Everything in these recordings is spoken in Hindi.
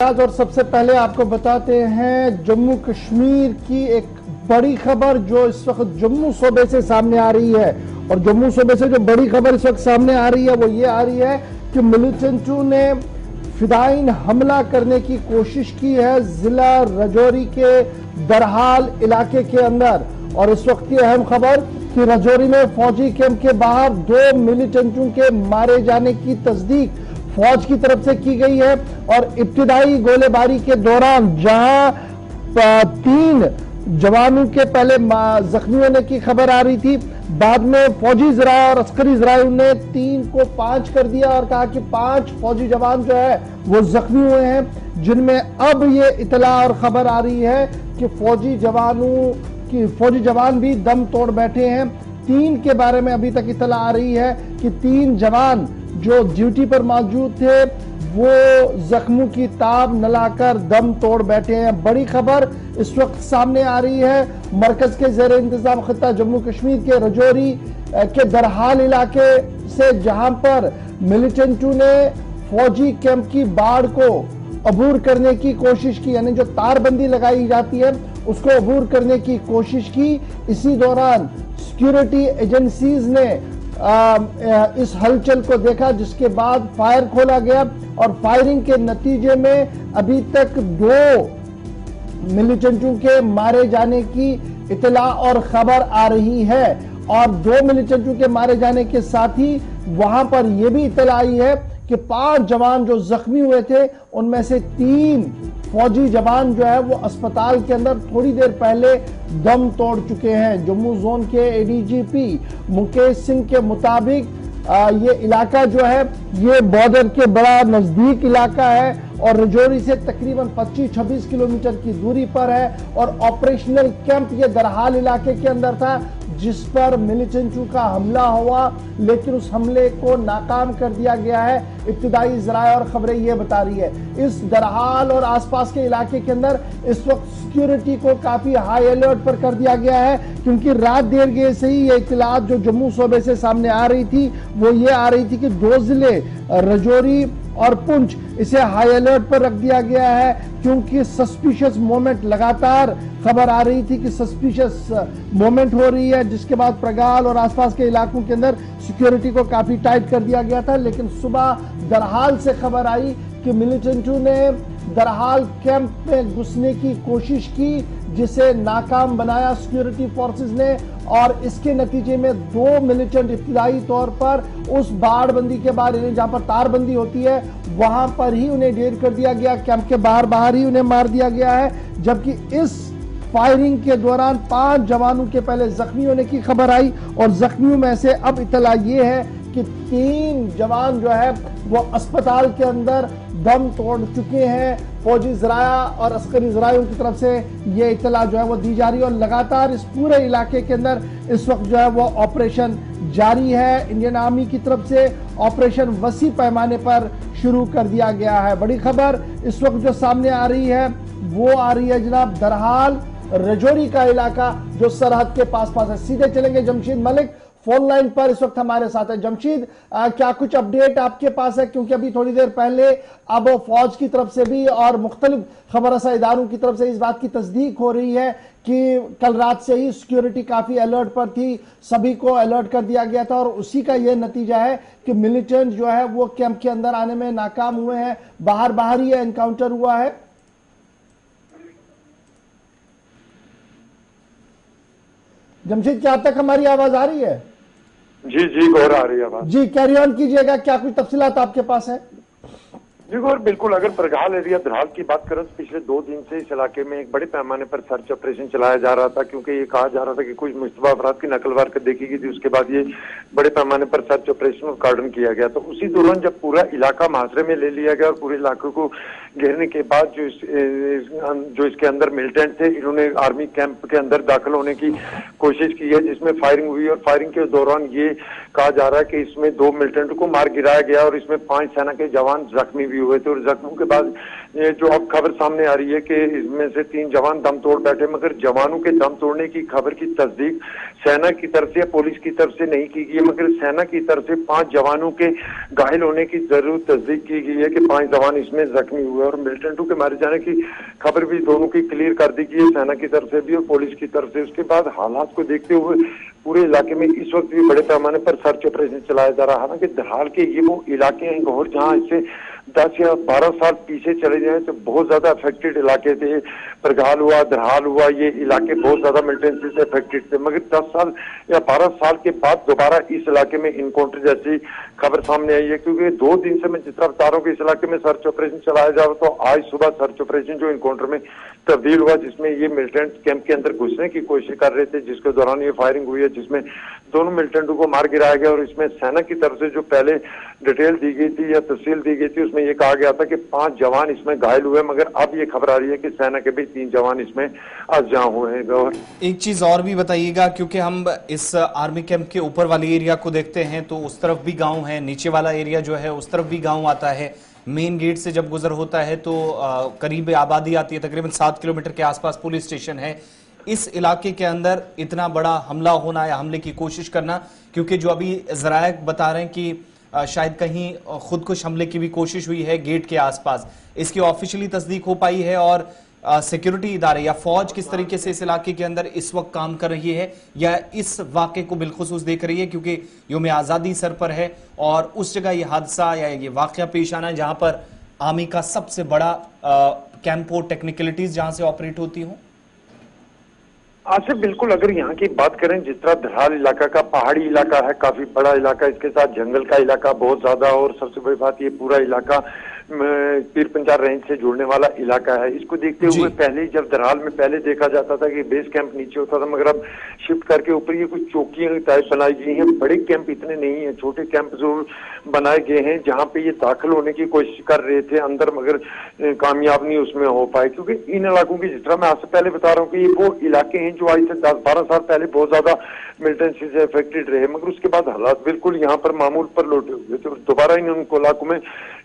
रियाज, और सबसे पहले आपको बताते हैं जम्मू कश्मीर की एक बड़ी खबर जो इस वक्त जम्मू सूबे से सामने आ रही है। और जम्मू सूबे से जो बड़ी खबर इस वक्त सामने आ रही है वो ये आ रही है कि मिलिटेंटों ने फिदायीन हमला करने की कोशिश की है जिला रजौरी के दरहाल इलाके के अंदर। और इस वक्त की अहम खबर कि रजौरी में फौजी कैंप के बाहर 2 मिलिटेंटों के मारे जाने की तस्दीक फौज की तरफ से की गई है। और इब्तिदाई गोलीबारी के दौरान जहां 3 जवानों के पहले जख्मी होने की खबर आ रही थी, बाद में फौजी जराया और अस्करी जराये ने 3 को 5 कर दिया और कहा कि 5 फौजी जवान जो है वो जख्मी हुए हैं, जिनमें अब ये इतला और खबर आ रही है कि फौजी जवान भी दम तोड़ बैठे हैं। 3 के बारे में अभी तक इतला आ रही है कि 3 जवान जो ड्यूटी पर मौजूद थे वो जख्मों की ताब न लाकर दम तोड़ बैठे हैं। बड़ी खबर इस वक्त सामने आ रही है मरकज के ज़ेर इंतजाम खित्ता जम्मू कश्मीर के रजौरी के दरहाल इलाके से, जहां पर मिलिटेंटों ने फौजी कैंप की बाड़ को अबूर करने की कोशिश की, यानी जो तारबंदी लगाई जाती है उसको अबूर करने की कोशिश की। इसी दौरान सिक्योरिटी एजेंसीज ने इस हलचल को देखा, जिसके बाद फायर खोला गया और फायरिंग के नतीजे में अभी तक 2 मिलिटेंटों के मारे जाने की इतला और खबर आ रही है। और 2 मिलिटेंटों के मारे जाने के साथ ही वहां पर यह भी इतला आई है कि 5 जवान जो जख्मी हुए थे उनमें से 3 फौजी जवान जो है वो अस्पताल के अंदर थोड़ी देर पहले दम तोड़ चुके हैं। जम्मू जोन के एडीजीपी मुकेश सिंह के मुताबिक ये इलाका जो है ये बॉर्डर के बड़ा नजदीक इलाका है और रजौरी से तकरीबन 25-26 किलोमीटर की दूरी पर है। और ऑपरेशनल कैंप ये दरहाल इलाके के अंदर था, जिस पर मिलिटेंटों का हमला हुआ, लेकिन उस हमले को नाकाम कर दिया गया है। इब्तिदाई ज़राए और खबरें ये बता रही है इस दरहाल और आसपास के इलाके के अंदर इस वक्त सिक्योरिटी को काफी हाई अलर्ट पर कर दिया गया है, क्योंकि रात देर से ही ये इत्तलात जो जम्मू सूबे से सामने आ रही थी वो ये आ रही थी कि 2 जिले रजौरी और पुंछ इसे हाई अलर्ट पर रख दिया गया है, क्योंकि सस्पिशियस मोमेंट लगातार खबर आ रही थी कि सस्पिशियस मोमेंट हो रही है, जिसके बाद प्रगाल और आसपास के इलाकों के अंदर सिक्योरिटी को काफी टाइट कर दिया गया था। लेकिन सुबह दरहाल से खबर आई कि मिलिटेंटों ने दरहाल कैंप में घुसने की कोशिश की, जिसे नाकाम बनाया सिक्योरिटी फोर्सेस ने। और इसके नतीजे में 2 मिलिटेंट इब्तिदाई तौर पर उस बाड़बंदी के बाद, जहां पर तारबंदी होती है वहां पर ही उन्हें ढेर कर दिया गया, कैंप के बाहर ही उन्हें मार दिया गया है। जबकि इस फायरिंग के दौरान 5 जवानों के पहले जख्मी होने की खबर आई और जख्मियों में से अब इतला ये है कि 3 जवान जो है वो अस्पताल के अंदर दम तोड़ चुके हैं। फौजी जराया और अस्करी जरायों की तरफ से ये इतला जो है वो दी जा रही है और लगातार इस पूरे इलाके के अंदर इस वक्त जो है वो ऑपरेशन जारी है। इंडियन आर्मी की तरफ से ऑपरेशन वसी पैमाने पर शुरू कर दिया गया है। बड़ी खबर इस वक्त जो सामने आ रही है वो आ रही है जनाब दरहाल रजौरी का इलाका जो सरहद के पास है। सीधे चलेंगे जमशीद मलिक फोन लाइन पर इस वक्त हमारे साथ है। जमशीद, क्या कुछ अपडेट आपके पास है, क्योंकि अभी थोड़ी देर पहले अब फौज की तरफ से भी और मुख्तलिफ खबर रसा इदारों की तरफ से इस बात की तस्दीक हो रही है कि कल रात से ही सिक्योरिटी काफी अलर्ट पर थी, सभी को अलर्ट कर दिया गया था और उसी का यह नतीजा है कि मिलिटेंट जो है वो कैंप के अंदर आने में नाकाम हुए हैं, बाहर ही एनकाउंटर हुआ है। जमशीद, क्या तक हमारी आवाज आ रही है? जी गौर आ रही है आवाज। जी कैरी ऑन कीजिएगा, क्या कुछ तफसीलात आपके पास है? जी गौर, बिल्कुल। अगर परगाल एरिया दरहाल की बात करें तो पिछले 2 दिन से इस इलाके में एक बड़े पैमाने पर सर्च ऑपरेशन चलाया जा रहा था, क्योंकि ये कहा जा रहा था कि कुछ मुश्तबा अफराद की नकलवार कर देखी गई थी। उसके बाद ये बड़े पैमाने पर सर्च ऑपरेशन और कार्डन किया गया। तो उसी दौरान जब पूरा इलाका मुहासरे में ले लिया गया और पूरे इलाके को घेरने के बाद जो इसके अंदर मिलिटेंट थे, इन्होंने आर्मी कैंप के अंदर दाखिल होने की कोशिश की है, जिसमें फायरिंग हुई। और फायरिंग के दौरान ये कहा जा रहा है कि इसमें 2 मिलिटेंट को मार गिराया गया और इसमें 5 सेना के जवान जख्मी भी हुए थे। और जख्मों के बाद ये जो अब खबर सामने आ रही है कि इसमें से 3 जवान दम तोड़ बैठे, मगर जवानों के दम तोड़ने की खबर की तस्दीक सेना की तरफ से, पुलिस की तरफ से नहीं की गई है, मगर सेना की तरफ से 5 जवानों के घायल होने की जरूर तस्दीक की गई है कि 5 जवान इसमें जख्मी हुए। और मिलिटेंटों के मारे जाने की खबर भी दोनों की क्लियर कर दी गई है, सेना की तरफ से भी और पुलिस की तरफ से। उसके बाद हालात को देखते हुए पूरे इलाके में इस वक्त भी बड़े पैमाने पर सर्च ऑपरेशन चलाया जा रहा है। हालांकि दरहाल के ये वो इलाके हैं गौर जहां इससे 10 या 12 साल पीछे चले जाए तो बहुत ज्यादा अफेक्टेड इलाके थे। परगाल हुआ, दरहाल हुआ, ये इलाके बहुत ज्यादा मिलिटेंसी से अफेक्टेड थे, मगर 10 साल या 12 साल के बाद दोबारा इस इलाके में इनकाउंटर जैसी खबर सामने आई है। क्योंकि 2 दिन से मैं जिस तरह बता रहा हूँ कि इस इलाके में सर्च ऑपरेशन चलाया जा रहा, तो आज सुबह सर्च ऑपरेशन जो इनकाउंटर में तब्दील हुआ, जिसमें ये मिलिटेंट कैंप के अंदर घुसने की कोशिश कर रहे थे, जिसके दौरान ये फायरिंग हुई है, जिसमें दोनों मिलिटेंटों को मार गिराया गया। और इसमें सेना की तरफ से जो पहले डिटेल दी गई थी या तफसील दी गई थी, उसमें ये कहा गया था कि 5 जवान इसमें घायल हुए, मगर अब ये खबर आ रही है कि सेना के भी 3 जवान इसमें अजजा हुए हैं। और एक चीज और भी बताइएगा, क्योंकि हम इस आर्मी कैंप के ऊपर वाले एरिया को देखते हैं तो उस तरफ भी गांव है, नीचे वाला एरिया जो है उस तरफ भी गांव आता है। मेन गेट से जब गुजर होता है तो करीब आबादी आती है, तकरीबन 7 किलोमीटर के आसपास पुलिस स्टेशन है। इस इलाके के अंदर इतना बड़ा हमला होना या हमले की कोशिश करना, क्योंकि जो अभी जराए बता रहे हैं कि शायद कहीं खुदकुश हमले की भी कोशिश हुई है गेट के आसपास, इसकी ऑफिशियली तस्दीक हो पाई है? और सिक्योरिटी इदारे या फौज किस तरीके से इस इलाके के अंदर इस वक्त काम कर रही है या इस वाक़े को बिलखुसूस देख रही है, क्योंकि यौम आज़ादी सर पर है और उस जगह ये हादसा या ये वाक़या पेश आना है जहां पर आर्मी का सबसे बड़ा कैंप हो, टेक्निकलिटीज जहां से ऑपरेट होती हो? आसिफ, बिल्कुल अगर यहाँ की बात करें, जिस तरह दरहाल इलाका का पहाड़ी इलाका है, काफी बड़ा इलाका, इसके साथ जंगल का इलाका बहुत ज्यादा, और सबसे बड़ी बात ये पूरा इलाका पीर पंचार रेंज से जुड़ने वाला इलाका है। इसको देखते हुए पहले जब दरहाल में पहले देखा जाता था कि बेस कैंप नीचे होता था, मगर अब शिफ्ट करके ऊपर ये कुछ चौकियां टाइप बनाई गई हैं। बड़े कैंप इतने नहीं है, छोटे कैंप जरूर बनाए गए हैं जहाँ पे ये दाखिल होने की कोशिश कर रहे थे अंदर, मगर कामयाब नहीं उसमें हो पाए। क्योंकि इन इलाकों की, जिस तरह मैं आपसे पहले बता रहा हूँ कि ये वो इलाके हैं जो आज से 10-12 साल पहले बहुत ज्यादा मिलिटेंसी से अफेक्टेड रहे, मगर उसके बाद हालात बिल्कुल यहाँ पर मामूल पर लौटे हुए थे। दोबारा इन इलाकों में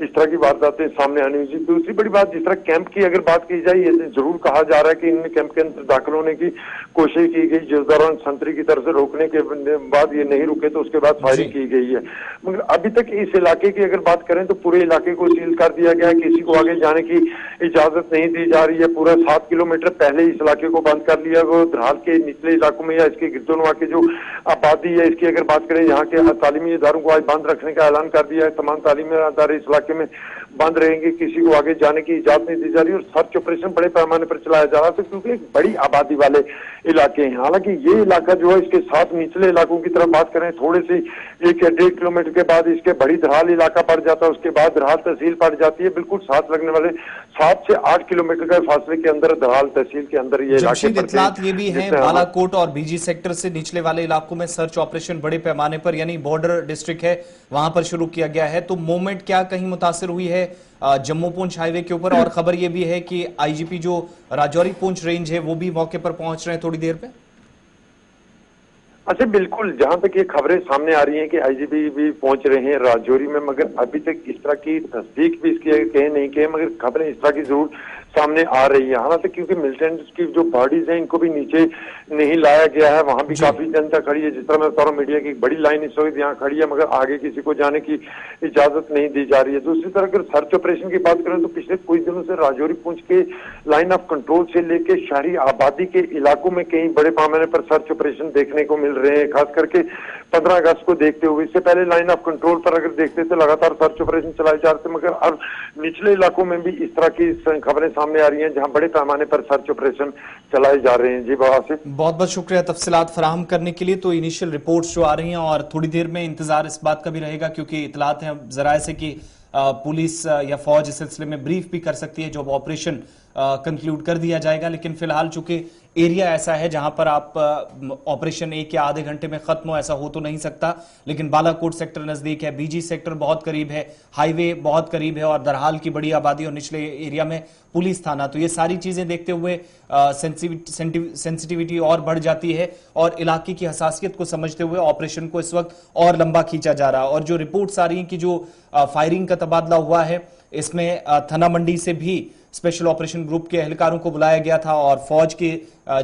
इस तरह की वारदातें सामने आनी हुई। दूसरी बड़ी बात, जिस तरह कैंप की अगर बात की जाए, ये जरूर कहा जा रहा है कि इन कैंप के अंदर दाखिल होने की कोशिश की गई, जिस दौरान संतरी की तरफ से रोकने के बाद ये नहीं रुके तो उसके बाद फायरिंग की गई है। मगर अभी तक इस इलाके की अगर बात करें तो पूरे इलाके को सील कर दिया गया है, किसी को आगे जाने की इजाजत नहीं दी जा रही है। पूरा 7 किलोमीटर पहले इस इलाके को बंद कर लिया। वो दरहाल के निचले इलाकों में या इसके गिरदोनवा के जो आबादी है, इसकी अगर बात करें, यहाँ के तालीमी इदारों को आज बंद रखने का ऐलान कर दिया है। तमाम तालीमी इदारे इस इलाके में बंद रहेंगे, किसी को आगे जाने की इजाजत नहीं दी जा रही। और सर्च ऑपरेशन बड़े पैमाने पर चलाया जा रहा था, क्योंकि एक बड़ी आबादी वाले इलाके हैं। हालांकि ये इलाका जो है, इसके साथ निचले इलाकों की तरफ बात करें, थोड़े से 1 या 1.5 किलोमीटर के बाद इसके बड़ी दरहाल इलाका पड़ जाता है, उसके बाद दरहाल तहसील पड़ जाती है। बिल्कुल साथ लगने वाले 7 से 8 किलोमीटर के फासले के अंदर दरहाल तहसील के अंदर ये इलाके इतलात ये भी है, बालाकोट और बीजी सेक्टर से निचले वाले इलाकों में सर्च ऑपरेशन बड़े पैमाने पर, यानी बॉर्डर डिस्ट्रिक्ट है वहां पर शुरू किया गया है। तो मूवमेंट क्या कहीं मुतासिर हुई है जम्मू पुंछ हाईवे के ऊपर? और खबर यह भी है कि आईजीपी जो राजौरी पुंछ रेंज है वो भी मौके पर पहुंच रहे हैं थोड़ी देर पे। अच्छा, बिल्कुल, जहां तक ये खबरें सामने आ रही हैं कि आईजीपी भी पहुंच रहे हैं राजौरी में, मगर अभी तक इस तरह की तस्दीक भी इसकी कहे नहीं कहे, मगर खबरें इस तरह की जरूर सामने आ रही है। हालांकि क्योंकि मिलिटेंट्स की जो बॉडीज हैं इनको भी नीचे नहीं लाया गया है, वहां भी काफी जनता खड़ी है। जिस तरह मैं बता रहा हूँ, मीडिया की बड़ी लाइन इस वक्त यहाँ खड़ी है, मगर आगे किसी को जाने की इजाजत नहीं दी जा रही है। दूसरी तरफ अगर सर्च ऑपरेशन की बात करें तो पिछले कुछ दिनों से राजौरी पुंछ के लाइन ऑफ कंट्रोल से लेकर शहरी आबादी के इलाकों में कई बड़े पैमाने पर सर्च ऑपरेशन देखने को मिल रहे हैं, खास करके 15 अगस्त को देखते हुए। इससे पहले लाइन ऑफ कंट्रोल पर अगर देखते तो लगातार सर्च ऑपरेशन चलाए जा रहे थे, मगर अब निचले इलाकों में भी इस तरह की खबरें सामने आ रही हैं जहां बड़े पैमाने पर सर्च ऑपरेशन चलाए जा रहे हैं। जी बाबा, बहुत बहुत शुक्रिया तफसीलात फराहम करने के लिए। तो इनिशियल रिपोर्ट्स जो आ रही हैं, और थोड़ी देर में इंतजार इस बात का भी रहेगा, क्योंकि इतलात हैं जराए से कि पुलिस या फौज इस सिलसिले में ब्रीफ भी कर सकती है जब ऑपरेशन कंक्लूड कर दिया जाएगा। लेकिन फिलहाल चूंकि एरिया ऐसा है जहां पर आप ऑपरेशन 1 या आधे घंटे में खत्म हो, ऐसा हो तो नहीं सकता। लेकिन बालाकोट सेक्टर नजदीक है, बीजी सेक्टर बहुत करीब है, हाईवे बहुत करीब है, और दरहाल की बड़ी आबादी और निचले एरिया में पुलिस थाना, तो ये सारी चीजें देखते हुए सेंसिटिविटी और बढ़ जाती है, और इलाके की हसासियत को समझते हुए ऑपरेशन को इस वक्त और लंबा खींचा जा रहा है। और जो रिपोर्ट्स आ रही हैं कि जो फायरिंग का तबादला हुआ है इसमें थना मंडी से भी स्पेशल ऑपरेशन ग्रुप के एहलकारों को बुलाया गया था और फौज के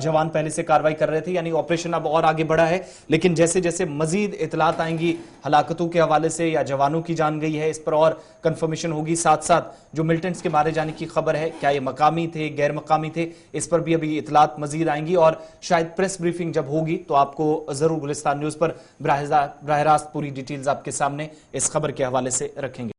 जवान पहले से कार्रवाई कर रहे थे, यानी ऑपरेशन अब और आगे बढ़ा है। लेकिन जैसे जैसे मजीद इतलात आएंगी हलाकतों के हवाले से या जवानों की जान गई है, इस पर और कंफर्मेशन होगी। साथ साथ जो मिलिटेंट्स के मारे जाने की खबर है, क्या ये मकामी थे गैर मकामी थे, इस पर भी अभी इतलात मजीद आएंगी और शायद प्रेस ब्रीफिंग जब होगी तो आपको जरूर गुलिस्तान न्यूज पर बराह रास्त पूरी डिटेल्स आपके सामने इस खबर के हवाले से रखेंगे।